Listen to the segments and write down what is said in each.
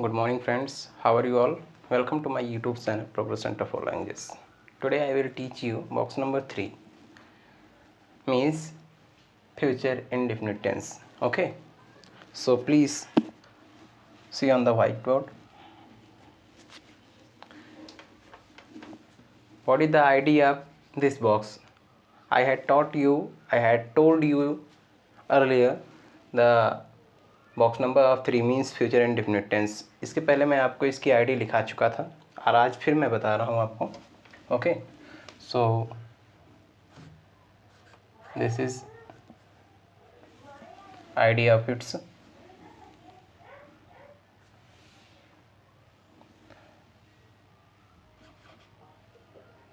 Good morning, friends. How are you all? Welcome to my YouTube channel, Progress Center for Languages. Today I will teach you box number 3, means future indefinite tense. Okay, so please see on the whiteboard. What is the idea of this box? I had told you earlier the box number of 3 means future indefinite tense. इसके पहले मैं आपको इसकी ID लिखा चुका था और आज फिर मैं बता रहा हूँ आपको. Okay, so this is ID of its.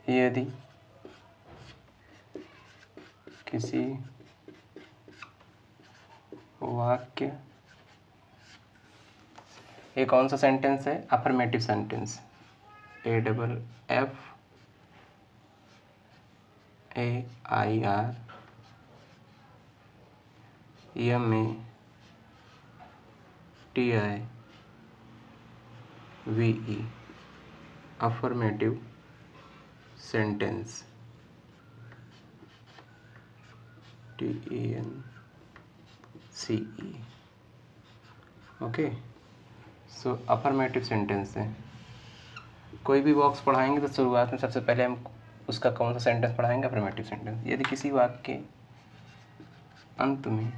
यदि किसी वाक्य, ये कौन सा सेंटेंस है? Affirmative sentence. AFFAIRMATIVE, affirmative sentence. TENCE. Okay, so affirmative sentence है. कोई भी बॉक्स पढ़ाएंगे तो शुरुआत में सबसे पहले हम उसका कौन सा सेंटेंस पढ़ाएंगे? Affirmative sentence. यदि किसी वाक्य के अंत में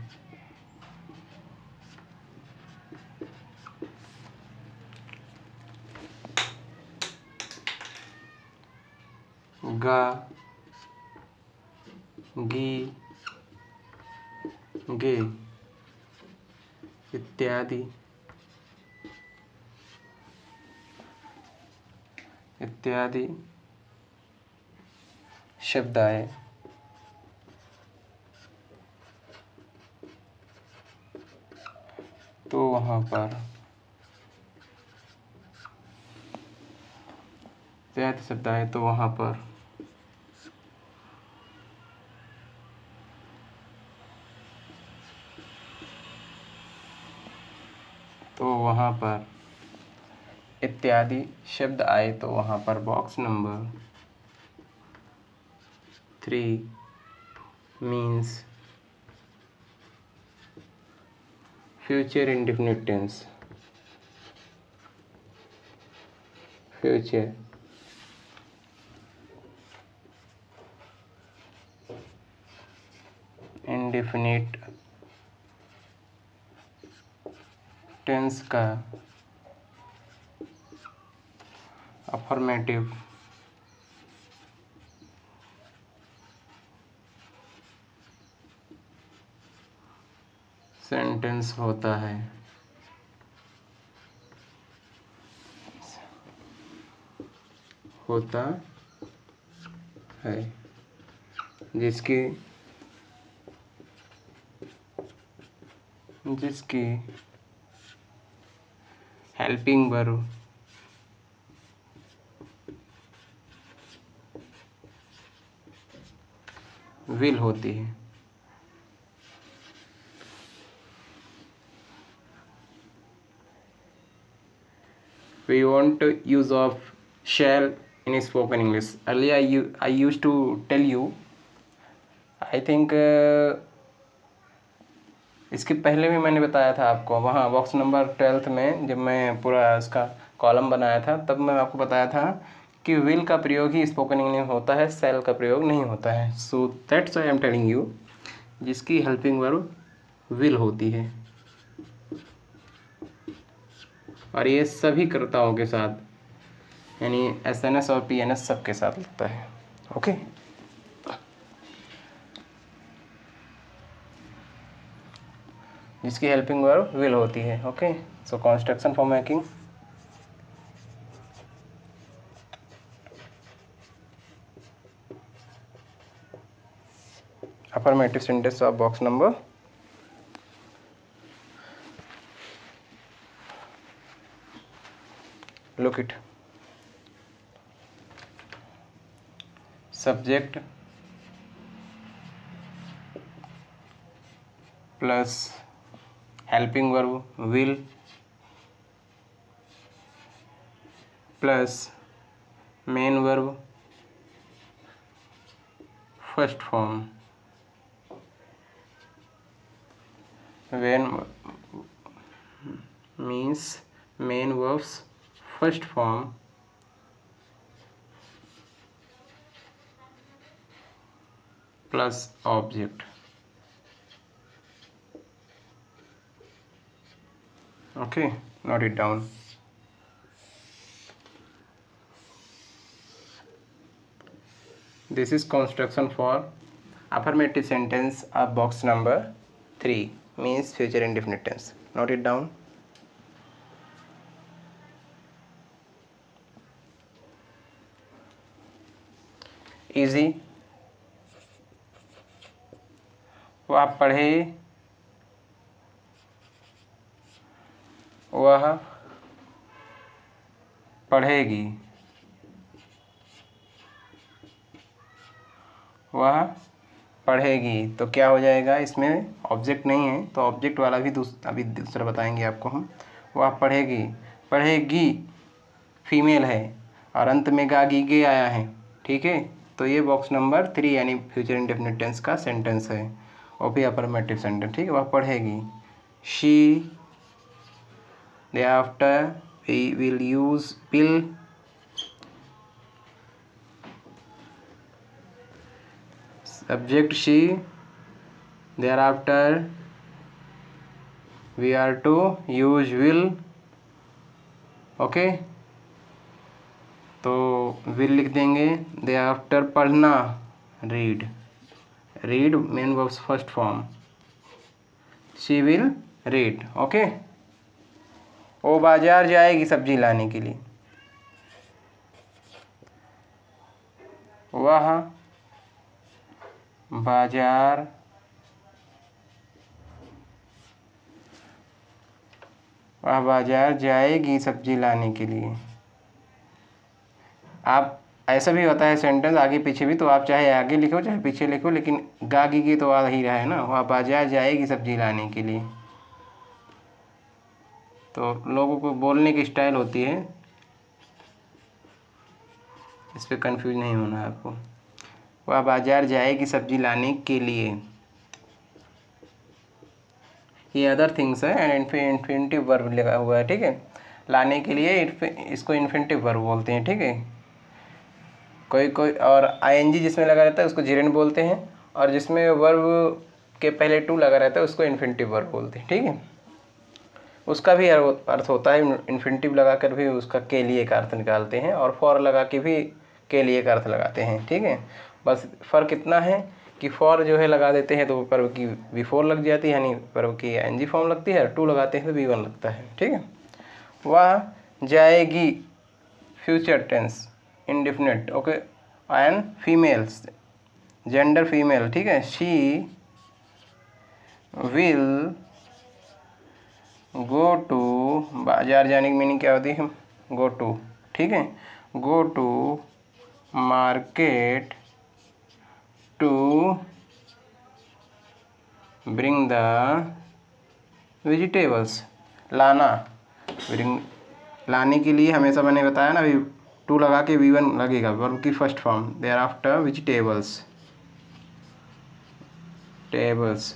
गा, गी, गे इत्यादि शब्द आए तो वहाँ पर इत्यादि शब्द आए तो वहाँ पर इत्यादि शब्द आए तो वहाँ पर box number 3 means future indefinite tense. Future indefinite tense का अफर्मेटिव सेंटेंस होता है जिसकी हेल्पिंग वर्ब विल होती है. We want use of shall in spoken English. Earlier I used to tell you, I think इसके पहले भी मैंने बताया था आपको वहाँ बॉक्स नंबर 12 में, जब मैं पूरा इसका कॉलम बनाया था तब मैं आपको बताया था कि विल का प्रयोग ही स्पोकन इंग्लिश में होता है, शैल का प्रयोग नहीं होता है. So that's why I am telling you, जिसकी हेल्पिंग वर्ब विल होती है. और ये सभी कर्ताओं के साथ, यानी SNS और PNS सबके साथ लगता है. ओके, जिसकी हेल्पिंग वर्ब विल होती है. Okay, so construction for making affirmative sentence of box number look it. Subject plus helping verb will plus main verb first form when means main verbs first form plus object. Okay, note it down. This is construction for affirmative sentence of box number 3 means future indefinite tense. Note it down. Easy. वह पढ़े, वह पढ़ेगी, वह पढ़ेगी। तो क्या हो जाएगा, इसमें ऑब्जेक्ट नहीं है तो ऑब्जेक्ट वाला भी अभी दूसरा बताएंगे आपको हम। वह पढ़ेगी, पढ़ेगी फीमेल है और अंत में गागी गे आया है, ठीक है। तो ये बॉक्स नंबर 3 यानी फ्यूचर इंडेफिनिट टेंस का सेंटेंस है और भी अफर्मेटिव सेंटेंस, ठीक है। वह पढ़ेगी। She, thereafter we will use will, subject she, thereafter we are to use will, okay. तो will लिख देंगे, thereafter पढ़ना read, read main verbs first form, she will read, okay. वो बाजार जाएगी सब्जी लाने के लिए, वह बाजार जाएगी सब्जी लाने के लिए। आप ऐसा भी होता है सेंटेंस आगे पीछे भी, तो आप चाहे आगे लिखो चाहे पीछे लिखो, लेकिन गागी की तो आ ही रहा है ना, वह बाजार जाएगी सब्जी लाने के लिए। तो लोगों को बोलने की स्टाइल होती है, इस पर कंफ्यूज नहीं होना है आपको। वह बाजार जाएगी सब्जी लाने के लिए, ये अदर थिंग्स है एंड इन्फिनिटिव वर्ब लगा हुआ है, ठीक है। लाने के लिए इसको इन्फिनिटिव वर्ब बोलते हैं, ठीक है। कोई और आईएनजी जिसमें लगा रहता है उसको जेरेंड बोलते हैं, और जिसमें वर्ब के पहले टू लगा रहता है उसको इन्फिनिटिव वर्ब बोलते हैं, ठीक है। उसका भी अर्थ होता है, इन्फिनिटिव लगा कर भी उसका के लिए का अर्थ निकालते हैं, और फॉर लगा के भी के लिए का अर्थ लगाते हैं, ठीक है। बस फ़र्क इतना है कि फॉर जो है लगा देते हैं तो वर्ब की बिफोर लग जाती है, यानी वर्ब की एनजी फॉर्म लगती है, और टू लगाते हैं तो V1 लगता है, ठीक है। वह जाएगी future tense indefinite, okay, and females gender female, ठीक है। शी विल गो टू, बाजार जाने की मीनिंग क्या होती है, गो टू, ठीक है। Go to market to bring the vegetables, लाना, ब्रिंग लाने के लिए हमेशा मैंने बताया ना, अभी टू लगा के V1 लगेगा, वर्ब की first form, thereafter vegetables, tables,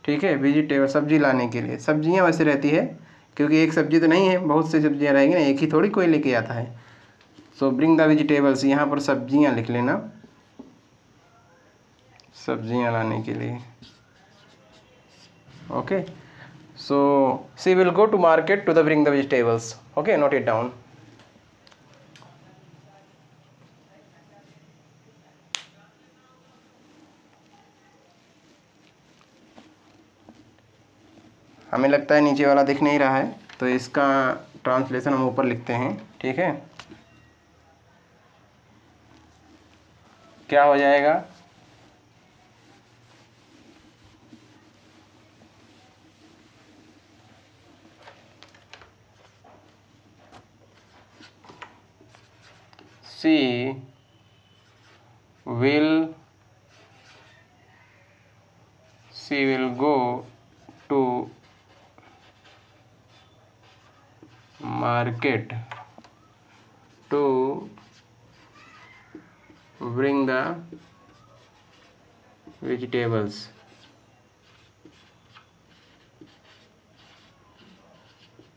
ठीक है। वेजिटेबल सब्जी लाने के लिए, सब्जियां वैसे रहती है क्योंकि एक सब्जी तो नहीं है, बहुत सी सब्जियां रहेंगी ना, एक ही थोड़ी कोई लेके आता है। सो ब्रिंग द वेजिटेबल्स, यहाँ पर सब्जियां लिख लेना, सब्जियां लाने के लिए, okay. So she will go to market to the bring the vegetables, okay, note it down. हमें लगता है नीचे वाला दिख नहीं रहा है, तो इसका ट्रांसलेशन हम ऊपर लिखते हैं, ठीक है। क्या हो जाएगा, she will go to market to bring the vegetables.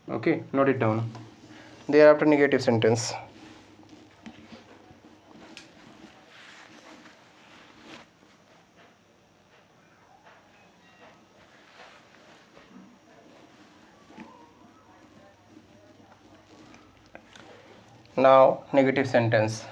Okay, note it down. Thereafter negative sentence. Now negative sentence.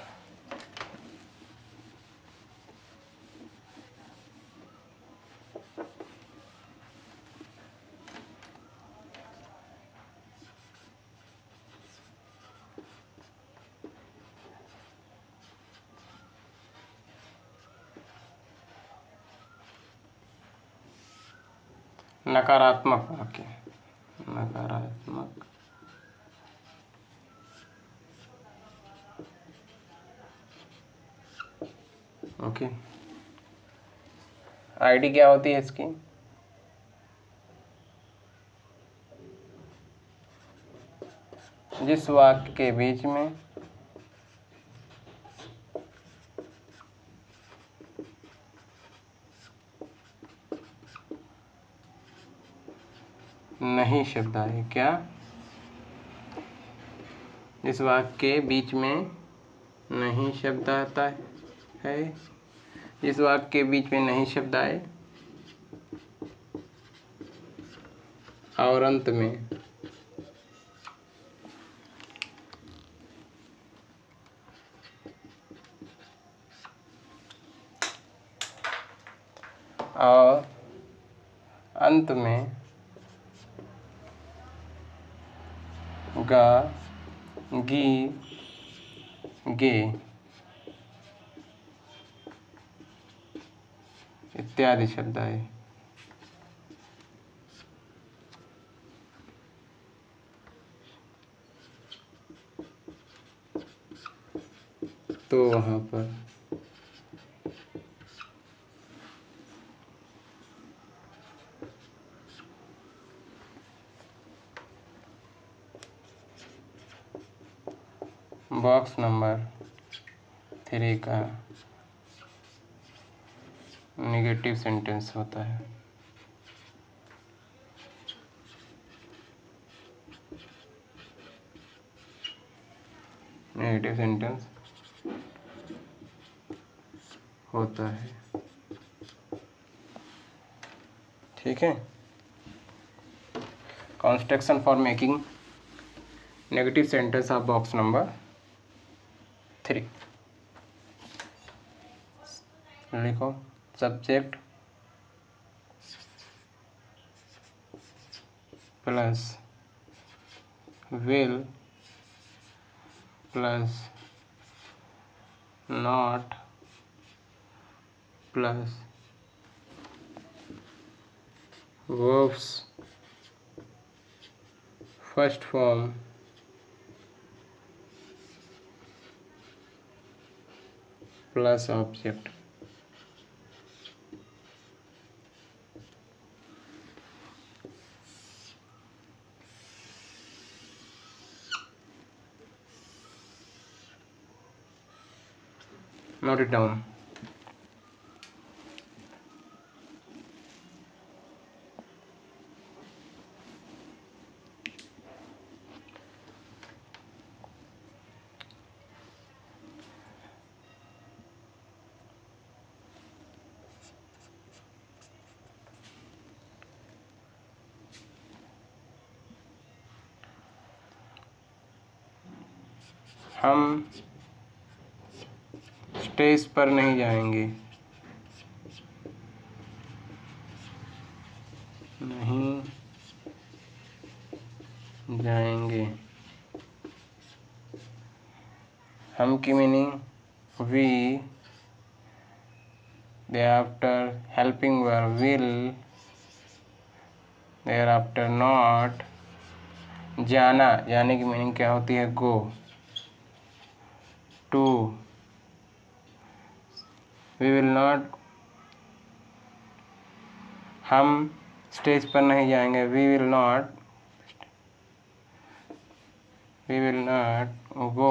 नकारात्मक वाक्य, नकारात्मक ओके। आईडी क्या होती है इसकी? जिस वाक्य के बीच में नहीं शब्द आए। क्या? जिस वाक्य के बीच में नहीं शब्द आता है, जिस वाक्य के बीच में नहीं शब्द आए और अंत में और अंत में गा, गी, गे इत्यादि शब्द आए तो वहाँ पर बॉक्स नंबर 3 का नेगेटिव सेंटेंस होता है। नेगेटिव सेंटेंस होता है। ठीक है। Construction for making negative sentence of box number 3। लिखो subject plus will plus not plus verbs first form plus object. Note it down. हम स्टेज पर नहीं जाएंगे, नहीं जाएंगे। हम की meaning we, thereafter helping verb will, thereafter not। जाना, जाने की मीनिंग क्या होती है? Go. To, we will not, हम स्टेज पर नहीं जाएंगे, we will not we will not go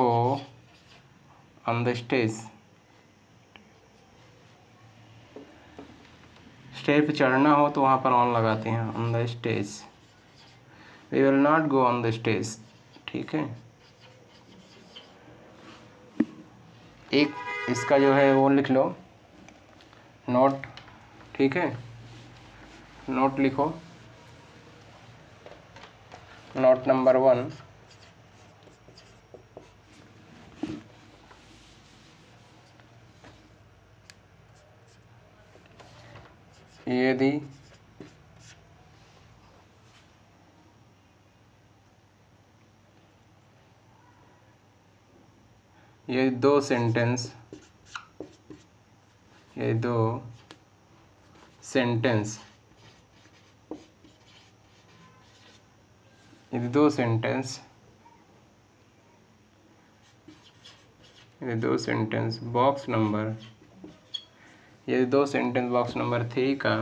on the stage. Stage पे चढ़ना हो तो वहाँ पर ऑन लगाते हैं, on the stage. We will not go on the stage. ठीक है, एक इसका जो है वो लिख लो नोट। ठीक है, नोट लिखो, नोट नंबर 1। यदि ये दो सेंटेंस ये दो सेंटेंस ये दो सेंटेंस बॉक्स नंबर ये दो सेंटेंस बॉक्स नंबर 3 का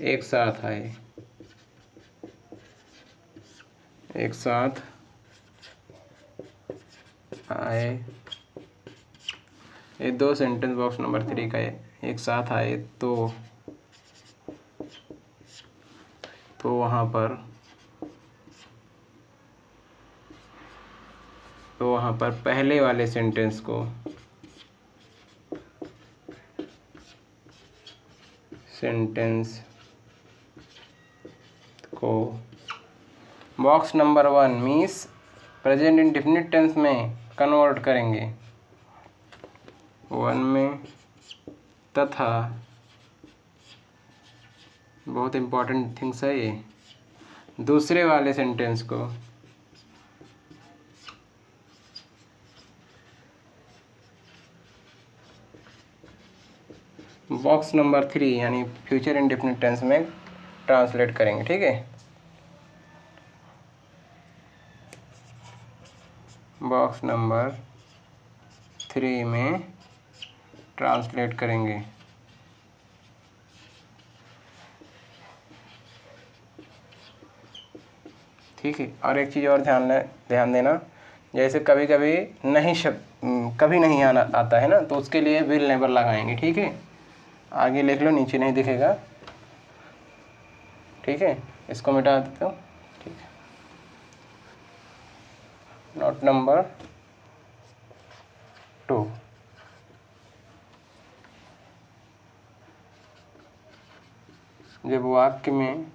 एक साथ आए, एक साथ आए, ये दो सेंटेंस बॉक्स नंबर 3 का एक साथ आए तो वहाँ पर पहले वाले सेंटेंस को box number 1 means present indefinite tense में कन्वर्ट करेंगे 1 में, तथा बहुत इम्पोर्टेंट थिंग्स है ये, दूसरे वाले सेंटेंस को बॉक्स नंबर 3 यानी फ्यूचर इंडेफिनिट टेंस में ट्रांसलेट करेंगे। ठीक है, बॉक्स नंबर 3 में ट्रांसलेट करेंगे। ठीक है, और एक चीज़ और ध्यान देना, जैसे कभी कभी कभी नहीं आता है ना, तो उसके लिए विल नेवर लगाएंगे। ठीक है, आगे लिख लो, नीचे नहीं दिखेगा। ठीक है, इसको मिटा देते हो। ठीक है, नोट नंबर 2, जब वाक्य में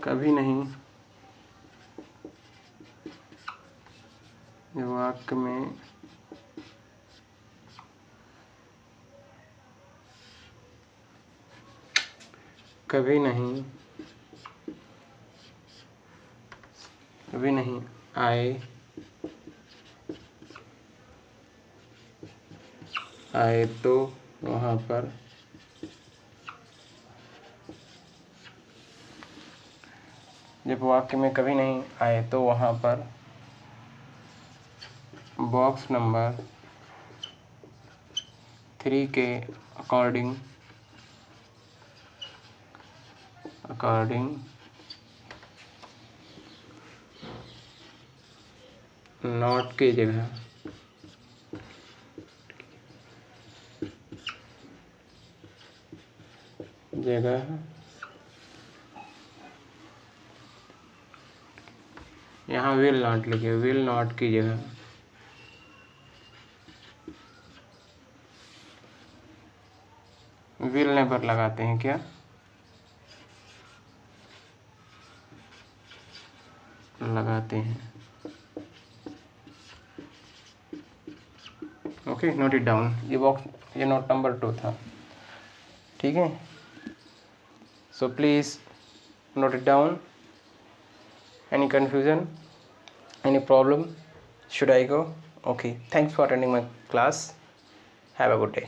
कभी नहीं आए तो वहाँ पर जब वाक्य में कभी नहीं आए तो वहाँ पर बॉक्स नंबर 3 के अकॉर्डिंग नॉट की जगह यहाँ विल नॉट लिखे, विल नॉट की जगह विल नेवर लगाते हैं। क्या लगाते हैं? Okay, note it down. ये नोट नंबर 2 था। ठीक है, so please note it down. Any confusion? Any problem? Should I go? Okay, thanks for attending my class. Have a good day.